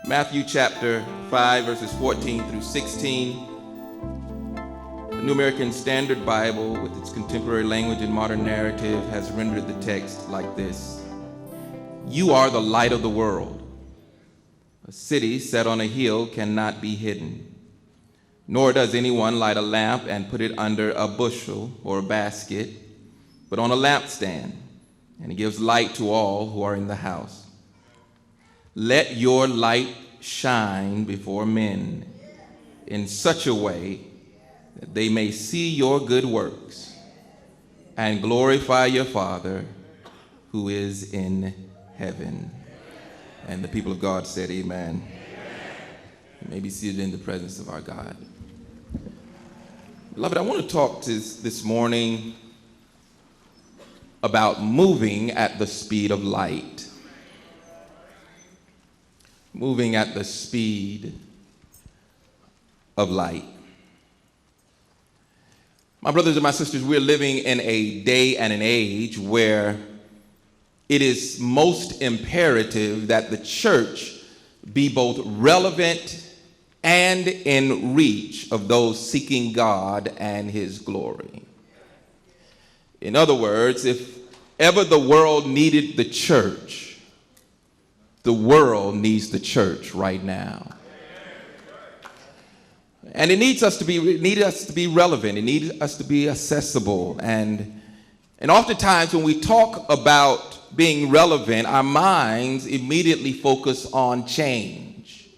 Matthew chapter 5, verses 14 through 16. The New American Standard Bible, with its contemporary language and modern narrative, has rendered the text like this. You are the light of the world. A city set on a hill cannot be hidden. Nor does anyone light a lamp and put it under a bushel or a basket, but on a lampstand, and it gives light to all who are in the house. Let your light shine before men in such a way that they may see your good works and glorify your Father who is in heaven. And the people of God said, amen. You may be seated in the presence of our God. Beloved, I want to talk this morning about moving at the speed of light. Moving at the speed of light. My brothers and my sisters, we're living in a day and an age where it is most imperative that the church be both relevant and in reach of those seeking God and His glory. In other words, if ever the world needed the church, the world needs the church right now. And it needs us to be relevant. It needs us to be accessible. And oftentimes when we talk about being relevant, our minds immediately focus on change.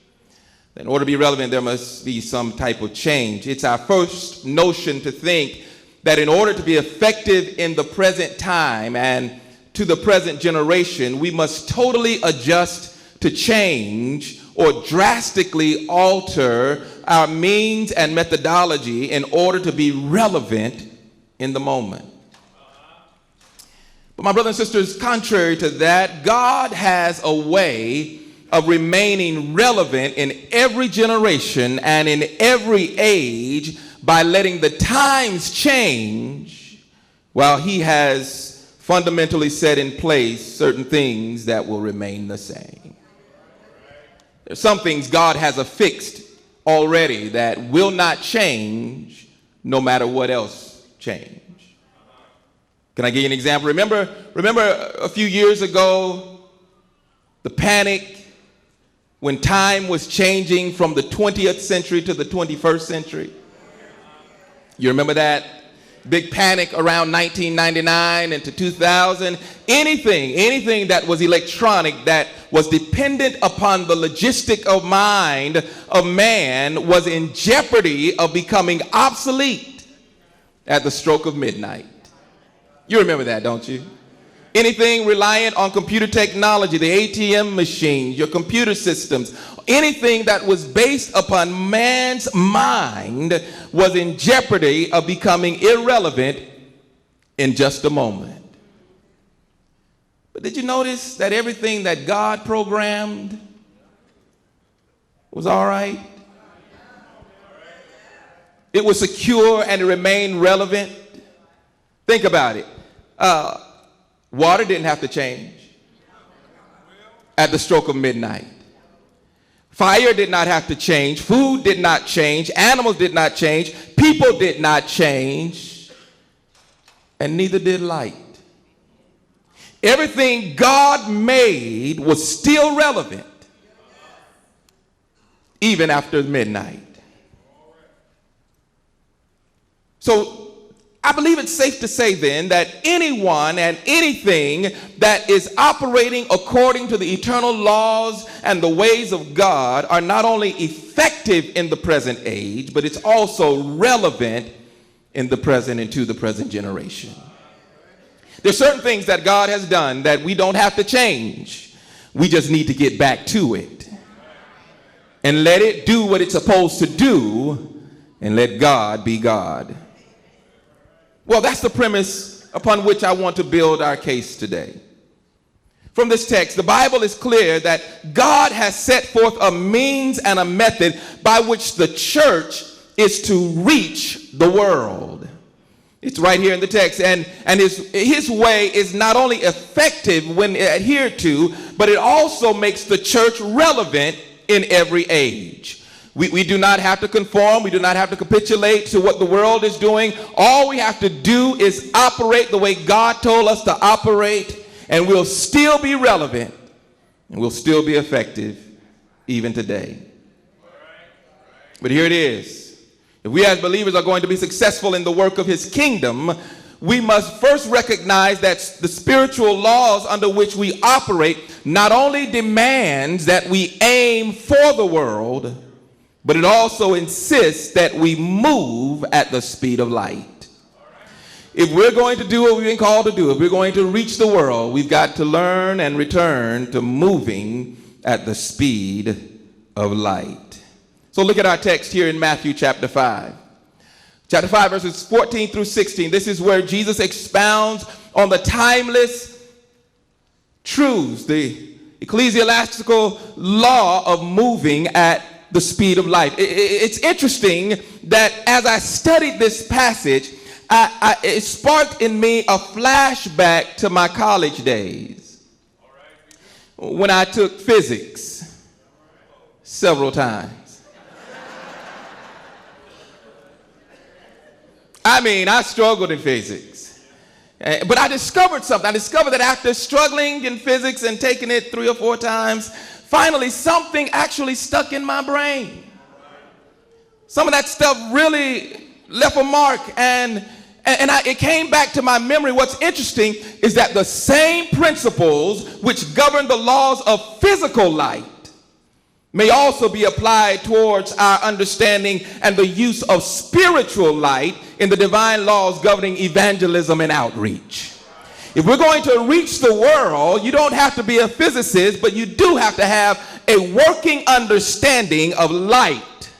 In order to be relevant, there must be some type of change. It's our first notion to think that in order to be effective in the present time and to the present generation, we must totally adjust to change or drastically alter our means and methodology in order to be relevant in the moment. But my brothers and sisters, contrary to that, God has a way of remaining relevant in every generation and in every age by letting the times change while He has fundamentally set in place certain things that will remain the same. There's some things God has affixed already that will not change no matter what else change. Can I give you an example? Remember a few years ago, the panic when time was changing from the 20th century to the 21st century? You remember that? Big panic around 1999 into 2000. Anything that was electronic that was dependent upon the logistic of mind of man was in jeopardy of becoming obsolete at the stroke of midnight. You remember that, don't you? Anything reliant on computer technology, the ATM machines, your computer systems, anything that was based upon man's mind was in jeopardy of becoming irrelevant in just a moment. But did you notice that everything that God programmed was all right? It was secure and it remained relevant. Think about it. Water didn't have to change at the stroke of midnight. Fire did not have to change. Food did not change. Animals did not change. People did not change. And neither did light. Everything God made was still relevant even after midnight. So I believe it's safe to say then that anyone and anything that is operating according to the eternal laws and the ways of God are not only effective in the present age, but it's also relevant in the present and to the present generation. There's certain things that God has done that we don't have to change. We just need to get back to it and let it do what it's supposed to do and let God be God. Well, that's the premise upon which I want to build our case today. From this text, the Bible is clear that God has set forth a means and a method by which the church is to reach the world. It's right here in the text. And his way is not only effective when adhered to, but it also makes the church relevant in every age. We do not have to conform. We do not have to capitulate to what the world is doing. All we have to do is operate the way God told us to operate, and we'll still be relevant, and we'll still be effective even today. But here it is. If we as believers are going to be successful in the work of his kingdom, we must first recognize that the spiritual laws under which we operate not only demands that we aim for the world, but it also insists that we move at the speed of light. If we're going to do what we've been called to do, if we're going to reach the world, we've got to learn and return to moving at the speed of light. So look at our text here in Matthew chapter 5. Chapter 5, verses 14 through 16. This is where Jesus expounds on the timeless truths, the ecclesiastical law of moving at the speed of light. It's interesting that as I studied this passage, it sparked in me a flashback to my college days when I took physics several times. I mean, I struggled in physics. But I discovered something. I discovered that after struggling in physics and taking it 3 or 4 times, finally something actually stuck in my brain. Some of that stuff really left a mark, and it came back to my memory. What's interesting is that the same principles which govern the laws of physical light may also be applied towards our understanding and the use of spiritual light in the divine laws governing evangelism and outreach. If we're going to reach the world, you don't have to be a physicist, but you do have to have a working understanding of light.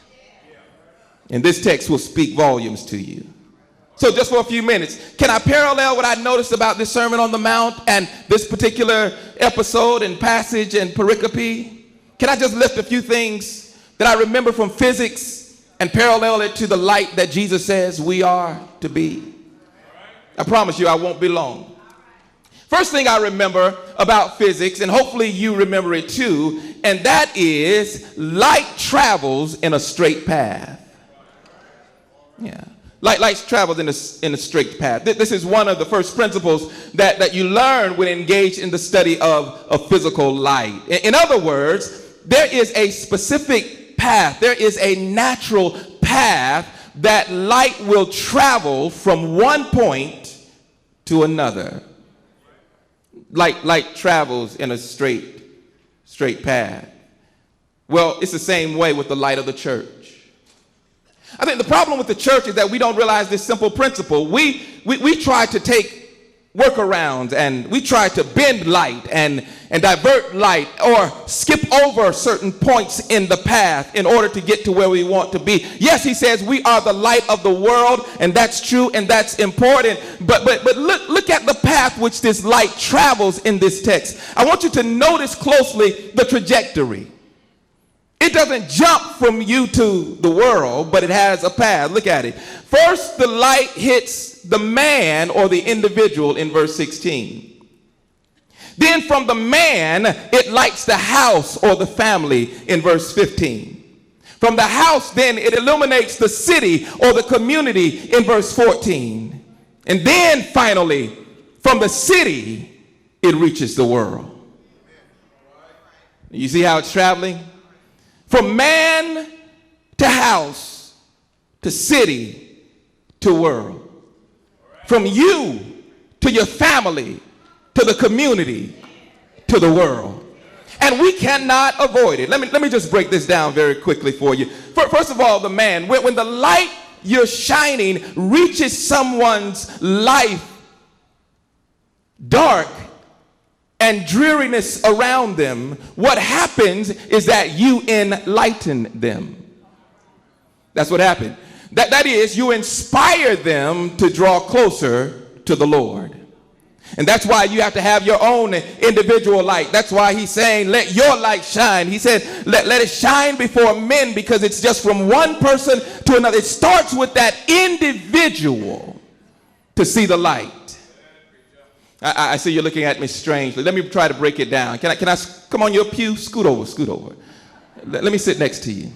And this text will speak volumes to you. So just for a few minutes, can I parallel what I noticed about this Sermon on the Mount and this particular episode and passage and pericope? Can I just lift a few things that I remember from physics and parallel it to the light that Jesus says we are to be? I promise you I won't be long. First thing I remember about physics, and hopefully you remember it too, and that is light travels in a straight path. Yeah. Light travels in a straight path. This is one of the first principles that you learn when engaged in the study of physical light. In other words, there is a specific path. There is a natural path that light will travel from one point to another. Light travels in a straight path. Well, it's the same way with the light of the church. I think the problem with the church is that we don't realize this simple principle. We try to take workarounds, and we try to bend light and divert light or skip over certain points in the path in order to get to where we want to be. Yes, he says we are the light of the world, and that's true and that's important. But look at the path which this light travels in this text. I want you to notice closely the trajectory. It doesn't jump from you to the world, but it has a path. Look at it. First, the light hits the man or the individual in verse 16. Then from the man, it lights the house or the family in verse 15. From the house, then, it illuminates the city or the community in verse 14. And then, finally, from the city, it reaches the world. You see how it's traveling? From man to house to city to world. From you to your family to the community to the world. And we cannot avoid it. Let me just break this down very quickly for you. First of all, the man. When the light you're shining reaches someone's life dark and dreariness around them, what happens is that you enlighten them. That's what happened. That is, you inspire them to draw closer to the Lord. And that's why you have to have your own individual light. That's why he's saying, let your light shine. He said, let it shine before men, because it's just from one person to another. It starts with that individual to see the light. I see you're looking at me strangely. Let me try to break it down. Can I come on your pew? Scoot over. Let me sit next to you.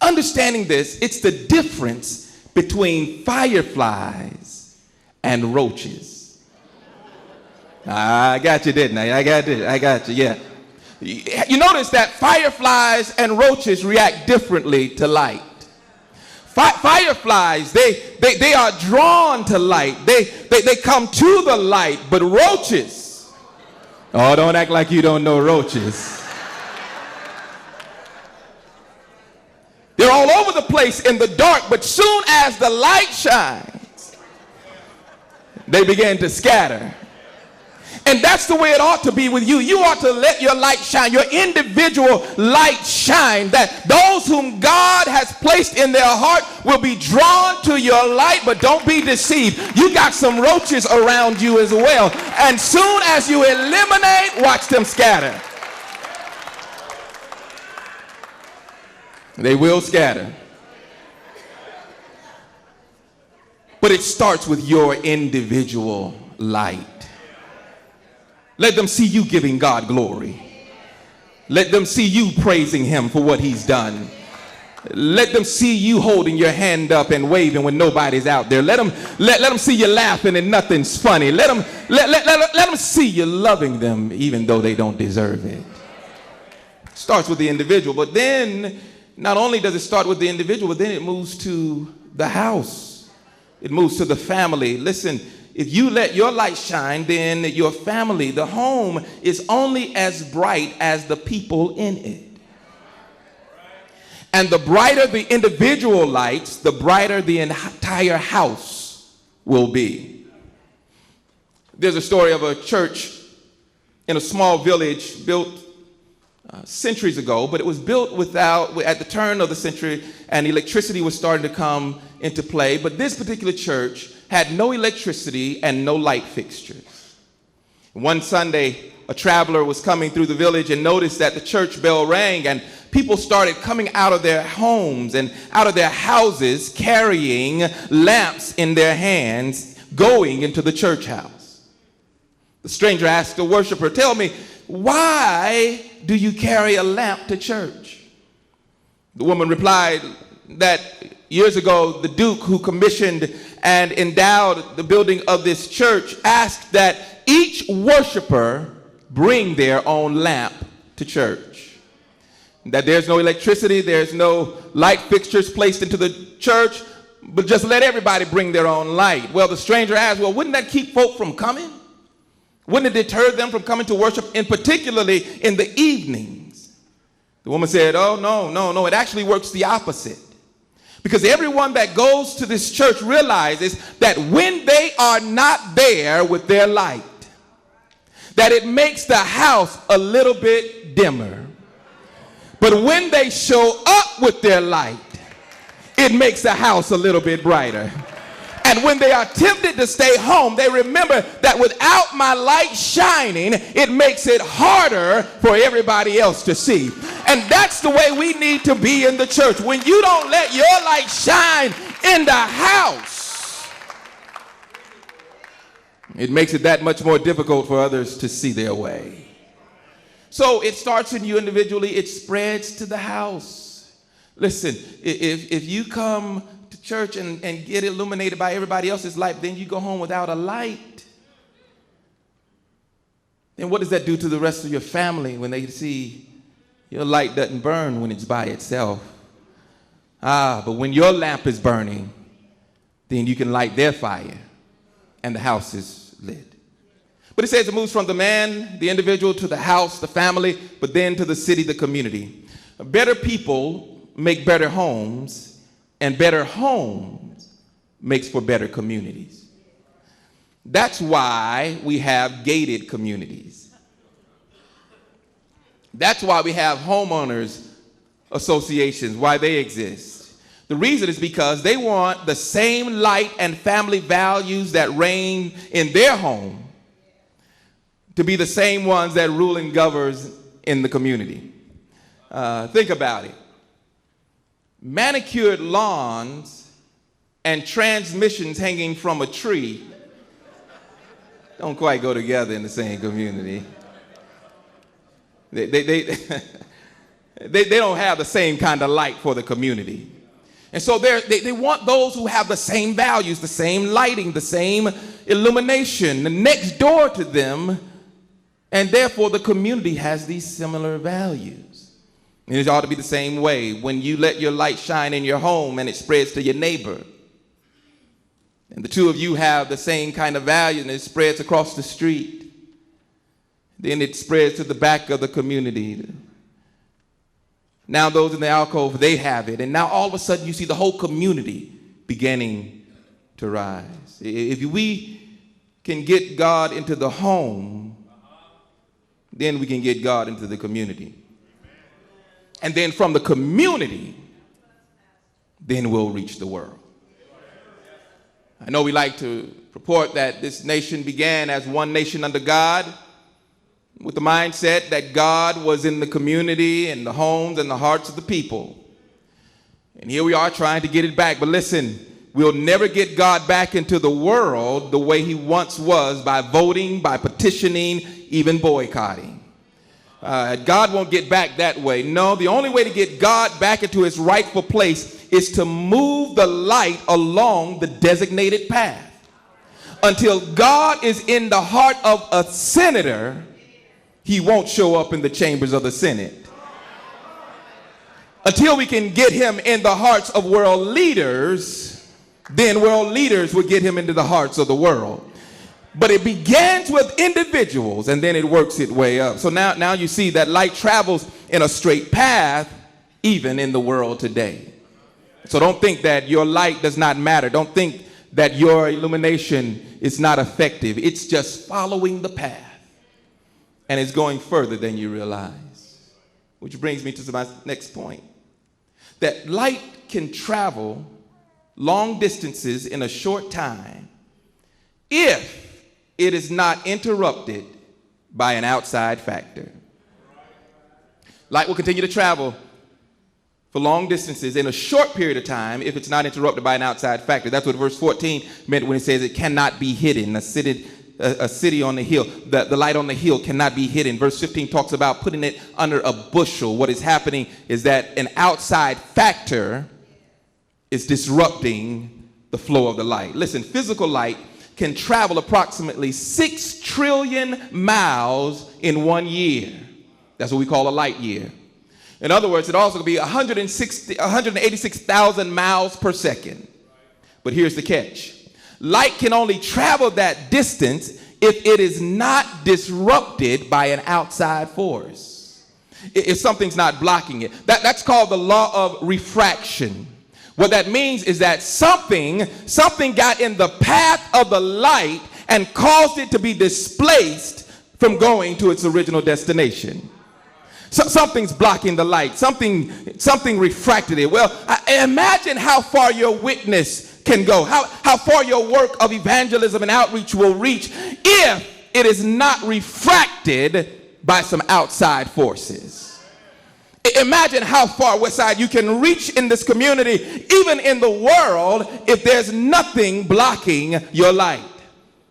Understanding this, it's the difference between fireflies and roaches. I got you, didn't I? I got you, yeah. You notice that fireflies and roaches react differently to light. Fireflies, they are drawn to light. They come to the light, but roaches, oh, don't act like you don't know roaches. They're all over the place in the dark, but soon as the light shines, they begin to scatter. And that's the way it ought to be with you. You ought to let your light shine, your individual light shine, that those whom God has placed in their heart will be drawn to your light, but don't be deceived. You got some roaches around you as well. And soon as you eliminate, watch them scatter. They will scatter. But it starts with your individual light. Let them see you giving God glory. Let them see you praising him for what he's done. Let them see you holding your hand up and waving when nobody's out there. Let them see you laughing and nothing's funny. Let them see you loving them even though they don't deserve it. Starts with the individual, but then not only does it start with the individual, but then it moves to the house. It moves to the family. Listen, if you let your light shine, then your family, the home, is only as bright as the people in it. And the brighter the individual lights, the brighter the entire house will be. There's a story of a church in a small village built centuries ago, but it was built at the turn of the century, and electricity was starting to come into play. But this particular church had no electricity and no light fixtures. One Sunday, a traveler was coming through the village and noticed that the church bell rang, and people started coming out of their homes and out of their houses carrying lamps in their hands, going into the church house. The stranger asked the worshiper, "Tell me, why do you carry a lamp to church?" The woman replied that years ago, the Duke who commissioned and endowed the building of this church asked that each worshiper bring their own lamp to church. That there's no electricity, there's no light fixtures placed into the church, but just let everybody bring their own light. Well, the stranger asked, well, wouldn't that keep folk from coming? Wouldn't it deter them from coming to worship, and particularly in the evenings? The woman said, oh, no, it actually works the opposite. Because everyone that goes to this church realizes that when they are not there with their light, that it makes the house a little bit dimmer. But when they show up with their light, it makes the house a little bit brighter. And when they are tempted to stay home, they remember that without my light shining, it makes it harder for everybody else to see. And that's the way we need to be in the church. When you don't let your light shine in the house, it makes it that much more difficult for others to see their way. So it starts in you individually, it spreads to the house. Listen, if you come to church and get illuminated by everybody else's light, then you go home without a light. Then what does that do to the rest of your family when they see your light doesn't burn when it's by itself? But when your lamp is burning, then you can light their fire and the house is lit. But it says it moves from the man, the individual, to the house, the family, but then to the city, the community. Better people make better homes, and better homes makes for better communities. That's why we have gated communities. That's why we have homeowners associations, why they exist. The reason is because they want the same light and family values that reign in their home to be the same ones that rule and governs in the community. Think about it. Manicured lawns and transmissions hanging from a tree don't quite go together in the same community. They don't have the same kind of light for the community. And so they want those who have the same values, the same lighting, the same illumination, the next door to them, and therefore the community has these similar values. And it ought to be the same way when you let your light shine in your home and it spreads to your neighbor. And the two of you have the same kind of value and it spreads across the street. Then it spreads to the back of the community. Now those in the alcove, they have it. And now all of a sudden you see the whole community beginning to rise. If we can get God into the home, then we can get God into the community. And then from the community, then we'll reach the world. I know we like to purport that this nation began as one nation under God, with the mindset that God was in the community and the homes and the hearts of the people. And here we are trying to get it back. But listen, we'll never get God back into the world the way he once was, by voting, by petitioning, even boycotting. God won't get back that way. No, the only way to get God back into his rightful place is to move the light along the designated path. Until God is in the heart of a senator, he won't show up in the chambers of the Senate. Until we can get him in the hearts of world leaders, then world leaders will get him into the hearts of the world. But it begins with individuals and then it works its way up. So now you see that light travels in a straight path even in the world today. So don't think that your light does not matter. Don't think that your illumination is not effective. It's just following the path. And it's going further than you realize. Which brings me to my next point. That light can travel long distances in a short time if it is not interrupted by an outside factor. Light will continue to travel for long distances in a short period of time if it's not interrupted by an outside factor. That's what verse 14 meant when it says it cannot be hidden. A city on the hill, the light on the hill cannot be hidden. Verse 15 talks about putting it under a bushel. What is happening is that an outside factor is disrupting the flow of the light. Listen, physical light can travel approximately 6 trillion miles in 1 year. That's what we call a light year. In other words, it also could be 186,000 miles per second. But here's the catch. Light can only travel that distance if it is not disrupted by an outside force. If something's not blocking it. That's called the law of refraction. What that means is that something got in the path of the light and caused it to be displaced from going to its original destination. So something's blocking the light. Something refracted it. Well, imagine how far your witness can go, how far your work of evangelism and outreach will reach if it is not refracted by some outside forces. Imagine how far, Westside, you can reach in this community, even in the world, if there's nothing blocking your light.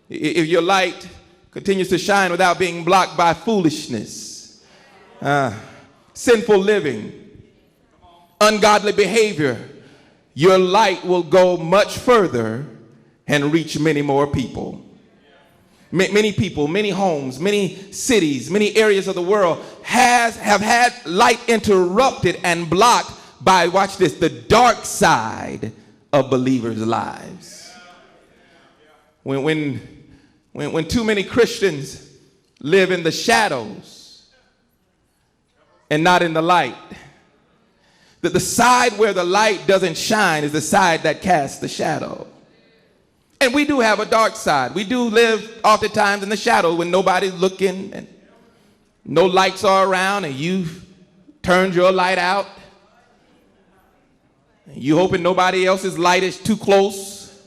If your light continues to shine without being blocked by foolishness, sinful living, ungodly behavior, your light will go much further and reach many more people. Many people, many homes, many cities, many areas of the world have had light interrupted and blocked by, watch this, the dark side of believers' lives. When too many Christians live in the shadows and not in the light, that the side where the light doesn't shine is the side that casts the shadow. And we do have a dark side. We do live oftentimes in the shadow when nobody's looking and no lights are around and you've turned your light out. And you hoping nobody else's light is too close.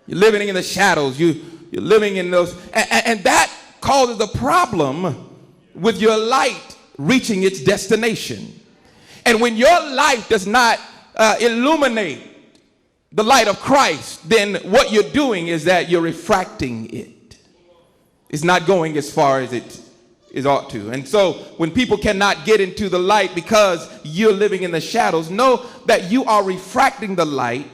You're living in the shadows. You're living in those. And that causes a problem with your light reaching its destination. And when your life does not illuminate the light of Christ, then what you're doing is that you're refracting it. It's not going as far as it It ought to. And so when people cannot get into the light because you're living in the shadows, know that you are refracting the light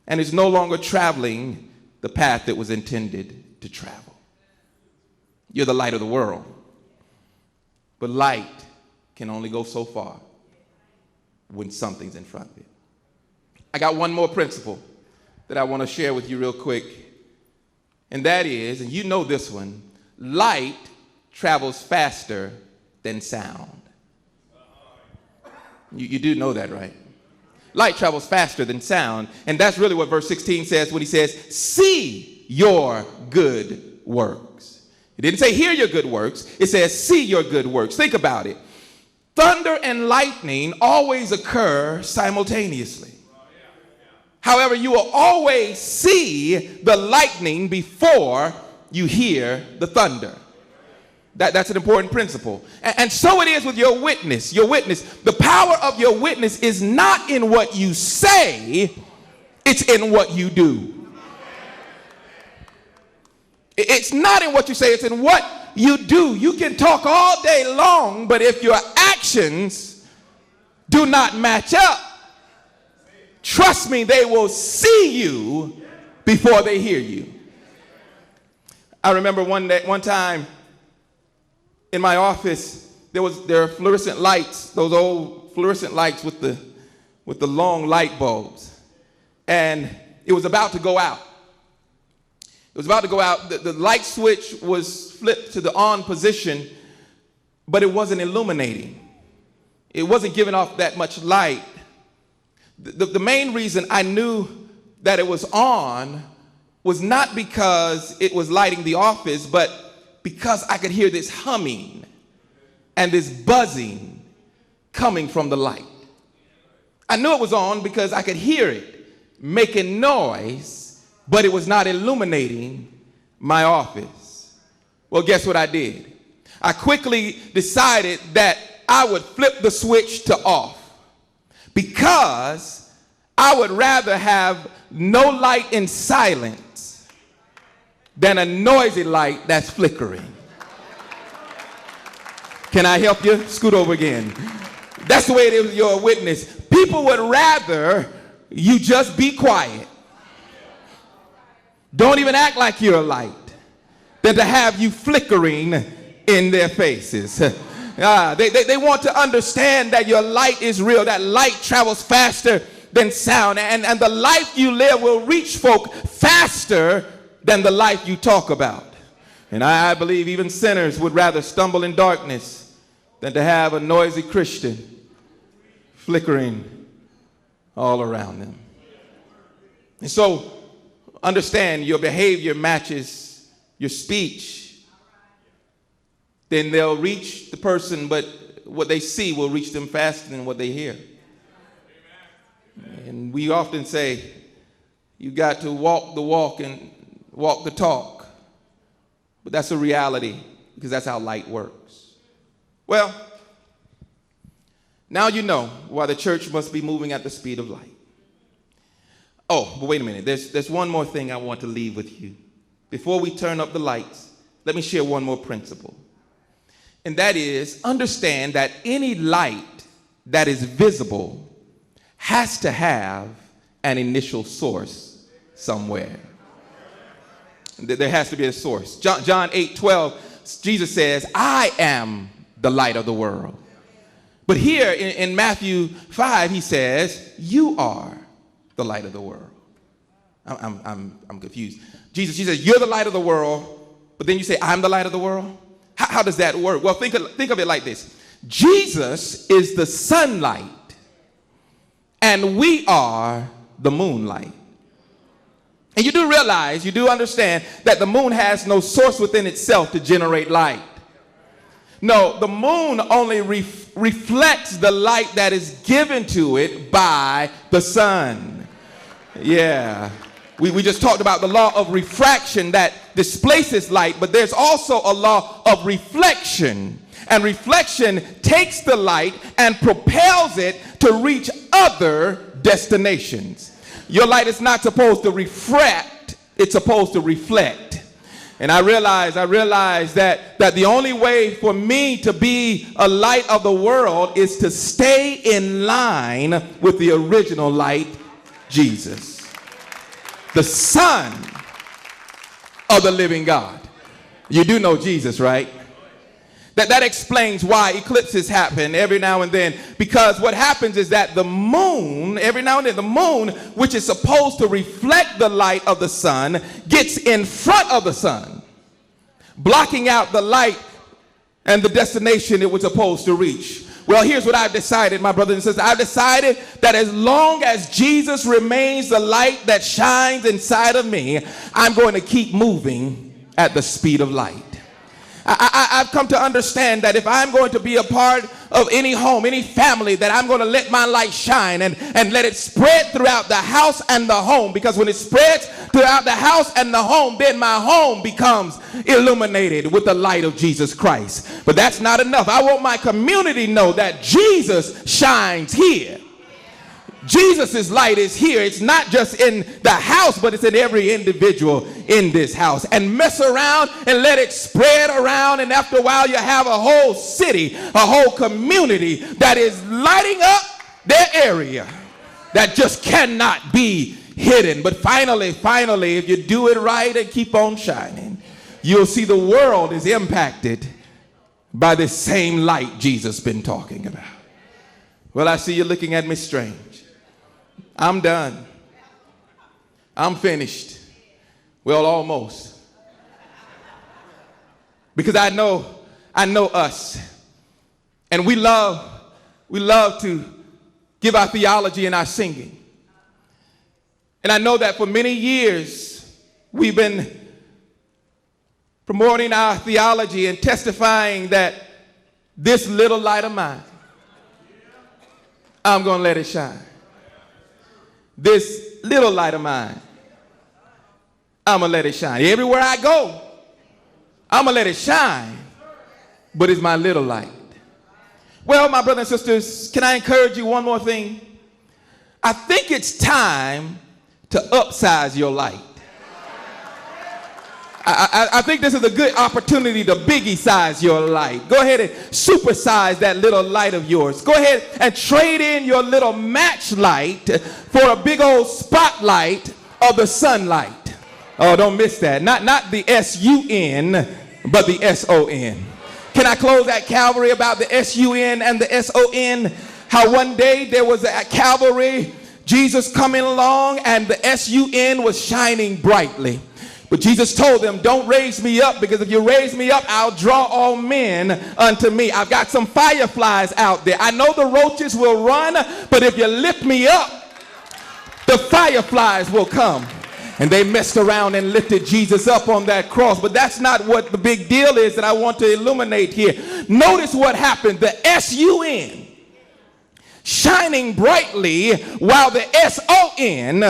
and it's no longer traveling the path that was intended to travel. You're the light of the world. But light can only go so far when something's in front of it. I got one more principle that I want to share with you real quick. And that is, and you know this one, light travels faster than sound. You do know that, right? Light travels faster than sound. And that's really what verse 16 says when he says, see your good works. It didn't say hear your good works. It says see your good works. Think about it. Thunder and lightning always occur simultaneously. However, you will always see the lightning before you hear the thunder. That's an important principle. And so it is with your witness. Your witness, the power of your witness is not in what you say, it's in what you do. It's not in what you say, it's in what you do. You can talk all day long, but if your actions do not match up, trust me, they will see you before they hear you. I remember one time in my office, there are fluorescent lights, those old fluorescent lights with the long light bulbs. And it was about to go out. It was about to go out. The light switch was flipped to the on position, but it wasn't illuminating. It wasn't giving off that much light. The main reason I knew that it was on was not because it was lighting the office, but because I could hear this humming and this buzzing coming from the light. I knew it was on because I could hear it making noise, but it was not illuminating my office. Well, guess what I did? I quickly decided that I would flip the switch to off because I would rather have no light in silence than a noisy light that's flickering. Can I help you? Scoot over again. That's the way it is with your witness. People would rather you just be quiet. Don't even act like you're a light than to have you flickering in their faces. They want to understand that your light is real, that light travels faster than sound, and the life you live will reach folk faster than the life you talk about. And I believe even sinners would rather stumble in darkness than to have a noisy Christian flickering all around them. And so understand your behavior matches your speech. Then they'll reach the person, but what they see will reach them faster than what they hear. And we often say, you got to walk the walk and walk the talk. But that's a reality because that's how light works. Well, now you know why the church must be moving at the speed of light. Oh, but wait a minute. There's one more thing I want to leave with you. Before we turn up the lights, let me share one more principle. And that is, understand that any light that is visible has to have an initial source somewhere. There has to be a source. John 8:12, Jesus says, I am the light of the world. But here in Matthew 5, he says, you are the light of the world. I'm confused. Jesus says, you're the light of the world, but then you say, I'm the light of the world? How does that work? Well, think of it like this. Jesus is the sunlight, and we are the moonlight. And you do realize, you do understand that the moon has no source within itself to generate light. No, the moon only reflects the light that is given to it by the sun. Yeah. We just talked about the law of refraction that displaces light, but there's also a law of reflection. And reflection takes the light and propels it to reach other destinations. Your light is not supposed to refract, it's supposed to reflect. And I realized that the only way for me to be a light of the world is to stay in line with the original light, Jesus, the Son of the living God. You do know Jesus, right? That explains why eclipses happen every now and then, because what happens is that the moon, every now and then, the moon, which is supposed to reflect the light of the sun, gets in front of the sun, blocking out the light and the destination it was supposed to reach. Well, here's what I've decided, my brothers and sisters. I've decided that as long as Jesus remains the light that shines inside of me, I'm going to keep moving at the speed of light. I've come to understand that if I'm going to be a part of any home, any family, that I'm going to let my light shine and let it spread throughout the house and the home. Because when it spreads throughout the house and the home, then my home becomes illuminated with the light of Jesus Christ. But that's not enough. I want my community to know that Jesus shines here. Jesus' light is here. It's not just in the house, but it's in every individual in this house. And mess around and let it spread around, and after a while you have a whole city, a whole community that is lighting up their area that just cannot be hidden. But finally, if you do it right and keep on shining, you'll see the world is impacted by this same light Jesus been talking about. Well, I see you looking at me strange. I'm done. I'm finished. Well, almost. Because I know us. And we love to give our theology and our singing. And I know that for many years we've been promoting our theology and testifying that this little light of mine, I'm going to let it shine. This little light of mine, I'm going to let it shine. Everywhere I go, I'm going to let it shine, but it's my little light. Well, my brothers and sisters, can I encourage you one more thing? I think it's time to upsize your light. I think this is a good opportunity to biggie size your light. Go ahead and supersize that little light of yours. Go ahead and trade in your little match light for a big old spotlight of the sunlight. Oh, don't miss that. Not the S-U-N, but the S-O-N. Can I close that Calvary about the S-U-N and the S-O-N? How one day there was a Calvary, Jesus coming along, and the S-U-N was shining brightly. But Jesus told them, don't raise me up, because if you raise me up, I'll draw all men unto me. I've got some fireflies out there. I know the roaches will run, but if you lift me up, the fireflies will come. And they messed around and lifted Jesus up on that cross. But that's not what the big deal is that I want to illuminate here. Notice what happened. The S-U-N shining brightly while the S-O-N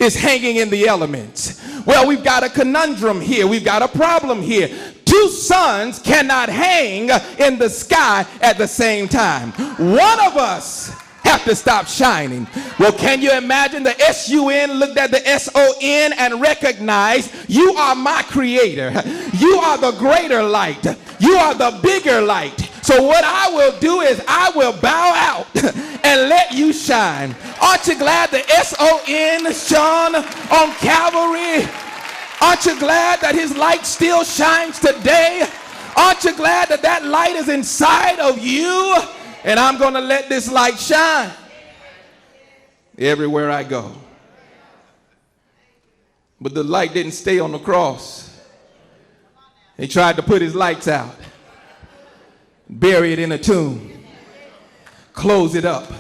is hanging in the elements. Well, we've got a conundrum here. We've got a problem here. Two suns cannot hang in the sky at the same time. One of us have to stop shining. Well, can you imagine the S-U-N looked at the S-O-N and recognized, you are my creator. You are the greater light. You are the bigger light. So what I will do is I will bow out and let you shine. Aren't you glad the S-O-N shone on Calvary? Aren't you glad that his light still shines today? Aren't you glad that that light is inside of you? And I'm going to let this light shine everywhere I go. But the light didn't stay on the cross. He tried to put his lights out, bury it in a tomb, close it up,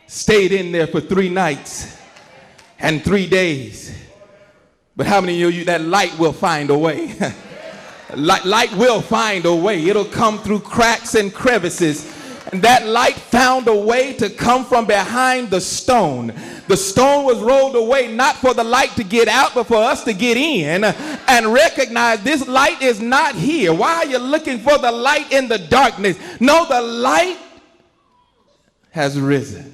stayed in there for 3 nights and 3 days. But how many of you, that light will find a way? Light will find a way. It'll come through cracks and crevices. And that light found a way to come from behind the stone. The stone was rolled away not for the light to get out, but for us to get in and recognize this light is not here. Why are you looking for the light in the darkness? No, the light has risen.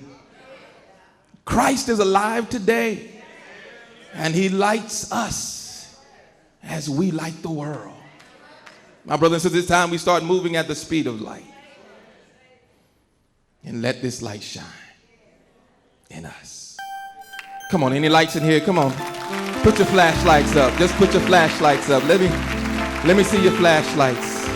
Christ is alive today, and he lights us. as we light the world. My brothers and sisters, it's time we start moving at the speed of light. And let this light shine in us. Come on, any lights in here? Come on. Put your flashlights up. Just put your flashlights up. Let me see your flashlights.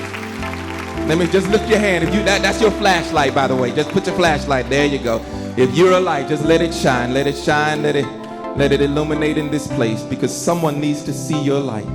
Let me just lift your hand. If that's your flashlight, by the way. Just put your flashlight. There you go. If you're a light, just let it shine. Let it shine. Let it illuminate in this place, because someone needs to see your light.